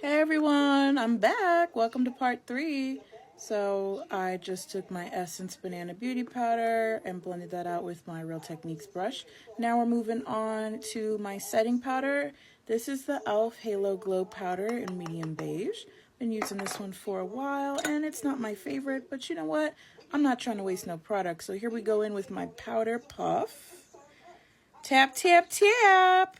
Hey everyone, I'm back. Welcome to part 3. So I just took my Essence Banana Beauty Powder and blended that out with my Real Techniques brush. Now we're moving on to my setting powder. This is the e.l.f. Halo Glow Powder in medium beige. Been using this one for a while and it's not my favorite, but you know what? I'm not trying to waste no product. So here we go in with my powder puff. Tap, tap, tap.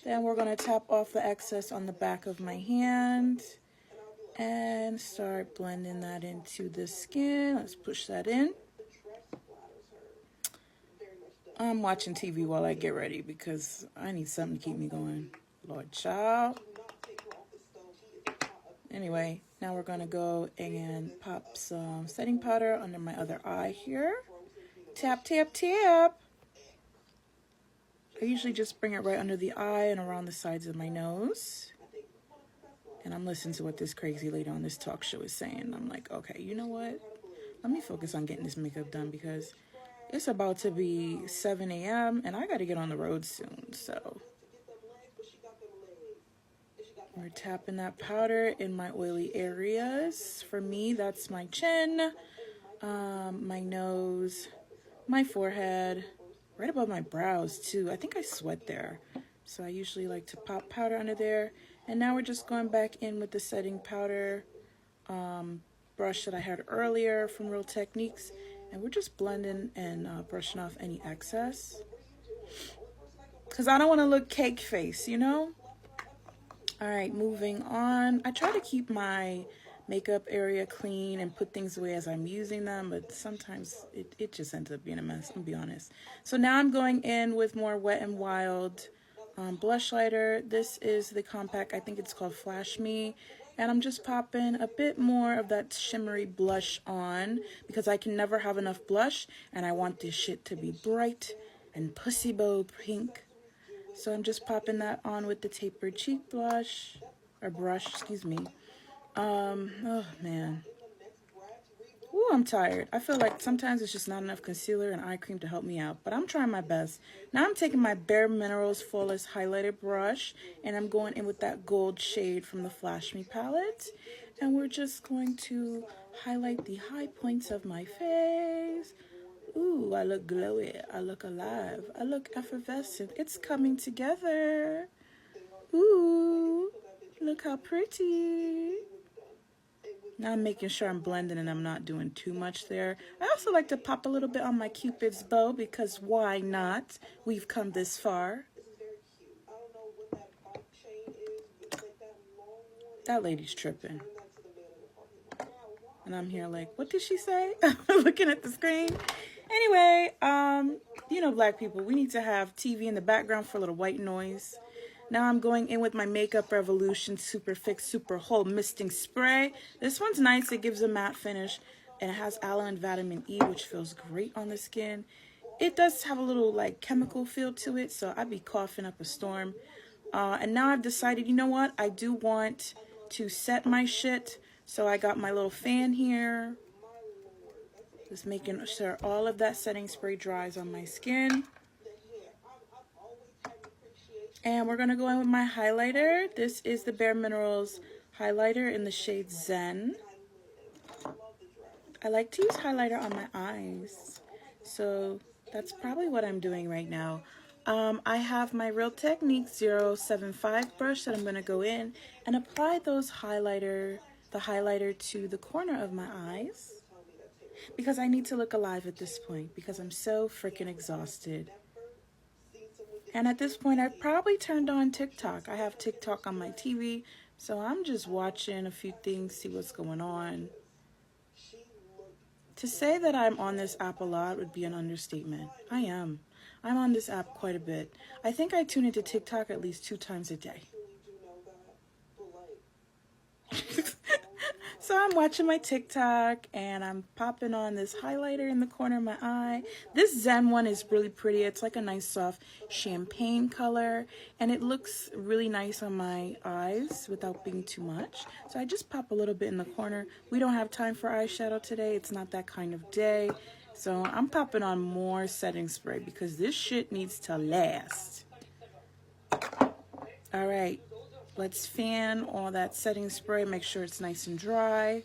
Then we're going to tap off the excess on the back of my hand and start blending that into the skin. Let's push that in. I'm watching TV while I get ready because I need something to keep me going. Lord child. Anyway, now we're going to go and pop some setting powder under my other eye here. Tap, tap, tap. I usually just bring it right under the eye and around the sides of my nose. And I'm listening to what this crazy lady on this talk show is saying. I'm like, okay, you know what? Let me focus on getting this makeup done because it's about to be 7 a.m. and I got to get on the road soon. So we're tapping that powder in my oily areas. For me, that's my chin, my nose, my forehead, right above my brows too. I think I sweat there. So I usually like to pop powder under there. And now we're just going back in with the setting powder brush that I had earlier from Real Techniques. And we're just blending and brushing off any excess. Because I don't want to look cake face, you know? All right, moving on. I try to keep my makeup area clean and put things away as I'm using them, but sometimes it just ends up being a mess, I'll be honest. So now I'm going in with more Wet n Wild blush lighter. This is the compact, I think it's called Flash Me. And I'm just popping a bit more of that shimmery blush on because I can never have enough blush and I want this shit to be bright and pussy bow pink. So I'm just popping that on with the tapered cheek blush, or brush, excuse me. Oh man. Ooh, I'm tired. I feel like sometimes it's just not enough concealer and eye cream to help me out, but I'm trying my best. Now I'm taking my Bare Minerals Flawless Highlighter brush, and I'm going in with that gold shade from the Flash Me palette. And we're just going to highlight the high points of my face. Ooh, I look glowy. I look alive. I look effervescent. It's coming together. Ooh, look how pretty. Now I'm making sure I'm blending and I'm not doing too much there. I also like to pop a little bit on my Cupid's bow because why not? We've come this far. That lady's tripping. And I'm here like, what did she say? Looking at the screen. Anyway, you know, black people, we need to have TV in the background for a little white noise. Now I'm going in with my Makeup Revolution Super Fix Super Hold Misting Spray. This one's nice. It gives a matte finish. And it has aloe and vitamin E, which feels great on the skin. It does have a little, like, chemical feel to it, so I'd be coughing up a storm. And now I've decided, you know what? I do want to set my shit. So I got my little fan here. Just making sure all of that setting spray dries on my skin. And we're going to go in with my highlighter. This is the Bare Minerals highlighter in the shade Zen. I like to use highlighter on my eyes. So that's probably what I'm doing right now. I have my Real Techniques 075 brush that I'm going to go in and apply the highlighter to the corner of my eyes. Because I need to look alive at this point because I'm so freaking exhausted. And at this point, I've probably turned on TikTok. I have TikTok on my TV, so I'm just watching a few things, see what's going on. To say that I'm on this app a lot would be an understatement. I am. I'm on this app quite a bit. I think I tune into TikTok at least 2 times a day. So I'm watching my TikTok and I'm popping on this highlighter in the corner of my eye. This Zen one is really pretty. It's like a nice soft champagne color and it looks really nice on my eyes without being too much. So I just pop a little bit in the corner. We don't have time for eyeshadow today. It's not that kind of day. So I'm popping on more setting spray because this shit needs to last. All right. Let's fan all that setting spray, make sure it's nice and dry.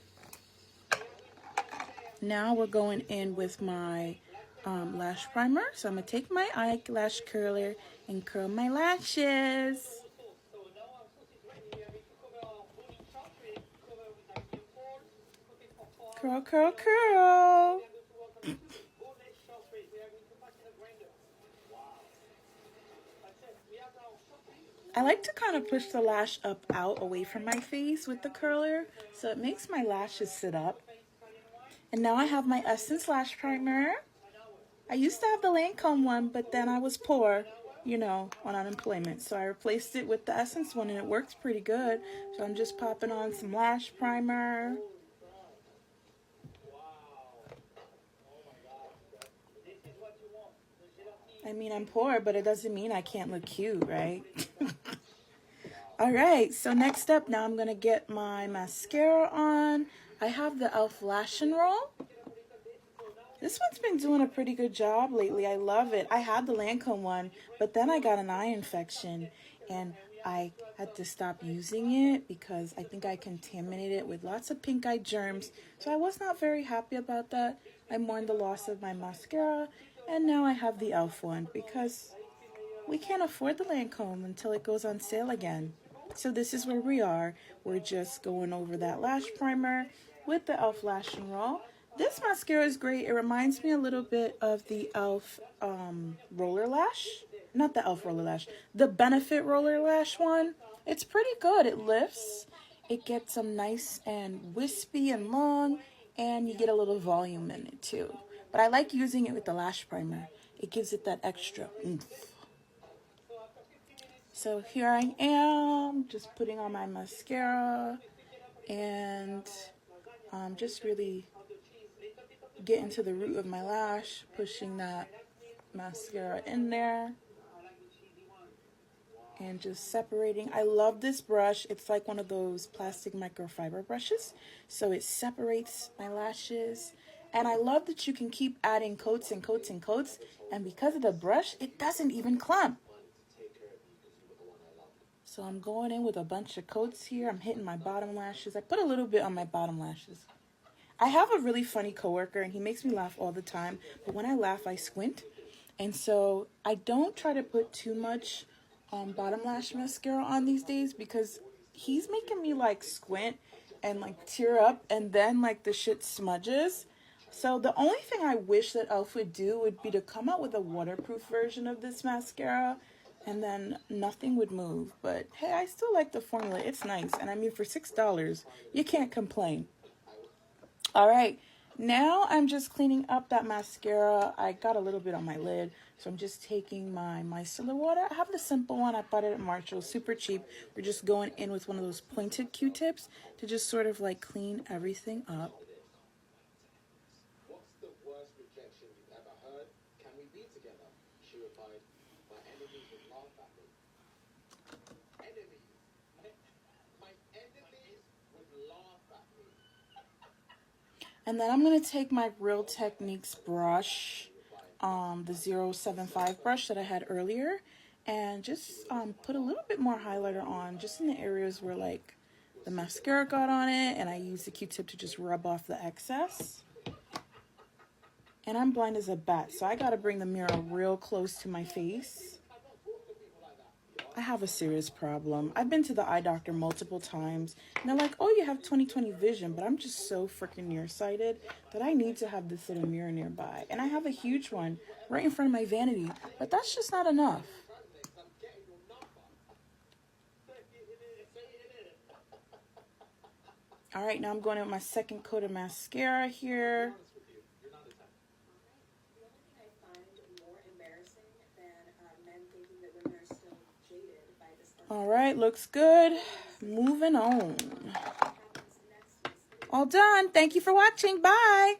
Now we're going in with my lash primer. So I'm going to take my eyelash curler and curl my lashes. Curl, curl, curl. I like to kind of push the lash up out away from my face with the curler, so it makes my lashes sit up. And now I have my Essence Lash Primer. I used to have the Lancome one, but then I was poor, you know, on unemployment. So I replaced it with the Essence one, and it works pretty good. So I'm just popping on some lash primer. I mean, I'm poor, but it doesn't mean I can't look cute, right? All right, so next up, now I'm going to get my mascara on. I have the e.l.f. Lash and Roll. This one's been doing a pretty good job lately. I love it. I had the Lancome one, but then I got an eye infection, and I had to stop using it because I think I contaminated it with lots of pink eye germs. So I was not very happy about that. I mourned the loss of my mascara, and now I have the e.l.f. one because we can't afford the Lancome until it goes on sale again. So this is where we are. We're just going over that lash primer with the e.l.f. Lash and Roll. This mascara is great. It reminds me a little bit of the e.l.f. Roller Lash. Not the e.l.f. Roller Lash. The Benefit Roller Lash one. It's pretty good. It lifts. It gets them nice and wispy and long. And you get a little volume in it too. But I like using it with the lash primer. It gives it that extra oomph. So here I am, just putting on my mascara and just really getting to the root of my lash, pushing that mascara in there and just separating. I love this brush. It's like one of those plastic microfiber brushes, so it separates my lashes. And I love that you can keep adding coats and coats and coats, and because of the brush, it doesn't even clump. So I'm going in with a bunch of coats here. I'm hitting my bottom lashes. I put a little bit on my bottom lashes. I have a really funny coworker, and he makes me laugh all the time. But when I laugh, I squint. And so I don't try to put too much bottom lash mascara on these days because he's making me like squint and like tear up, and then like the shit smudges. So the only thing I wish that e.l.f. would do would be to come out with a waterproof version of this mascara, and then nothing would move. But hey, I still like the formula. It's nice. And I mean, for $6, you can't complain. All right, now I'm just cleaning up that mascara. I got a little bit on my lid, so I'm just taking my micellar water. I have the simple one. I bought it at Marshall's, super cheap. We're just going in with one of those pointed Q-tips to just sort of like clean everything up. What's the worst rejection you've ever heard? Can we be together? She replied, my enemies would laugh at me. Enemies? My enemies would laugh at me. And then I'm going to take my Real Techniques brush, the 075 brush that I had earlier, and just put a little bit more highlighter on, just in the areas where like the mascara got on it, and I used the Q-tip to just rub off the excess. And I'm blind as a bat, so I got to bring the mirror real close to my face. I have a serious problem. I've been to the eye doctor multiple times, and they're like, oh, you have 20/20 vision, but I'm just so freaking nearsighted that I need to have this little mirror nearby. And I have a huge one right in front of my vanity, but that's just not enough. All right, now I'm going in with my second coat of mascara here. All right, looks good. Moving on. All done. Thank you for watching. Bye.